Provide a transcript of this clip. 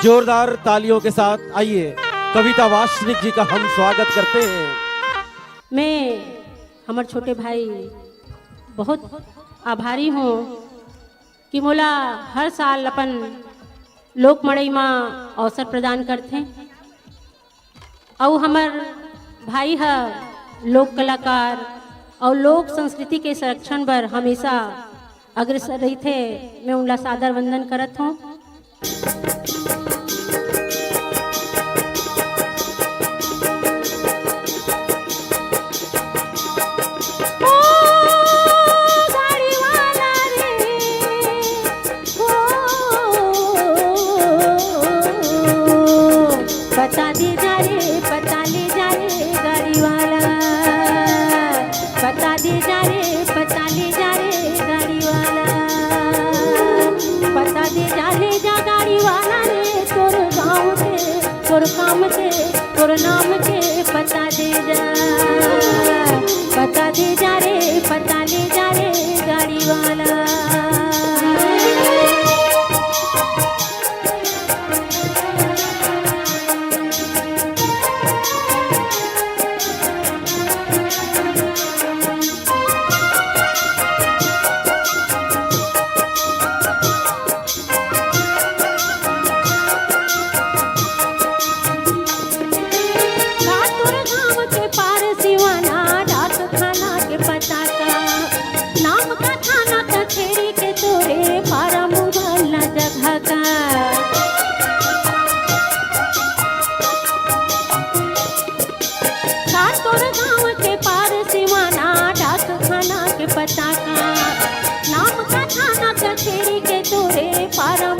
जोरदार तालियों के साथ आइए कविता वासनिक जी का हम स्वागत करते हैं। मैं हमारे छोटे भाई बहुत आभारी हूँ कि मोला हर साल अपन लोक मड़ई में अवसर प्रदान करते और हमार भाई है लोक कलाकार और लोक संस्कृति के संरक्षण पर हमेशा अग्रसर रही थे। मैं उनका सादर वंदन करत हूँ। बता दे जा रे पता ले जा रे गाड़ी वाला, बता दे जा रे पता ले जा रे गाड़ी वाला, पता दे जा ले जा गाड़ी वाला रे तोर गाँव के तोर काम के तोर नाम के पता दे जा, पता दे जा रे पता ले जा रे गाड़ी वाला। पता का नाम का थाना कचेरी के तोरे पारा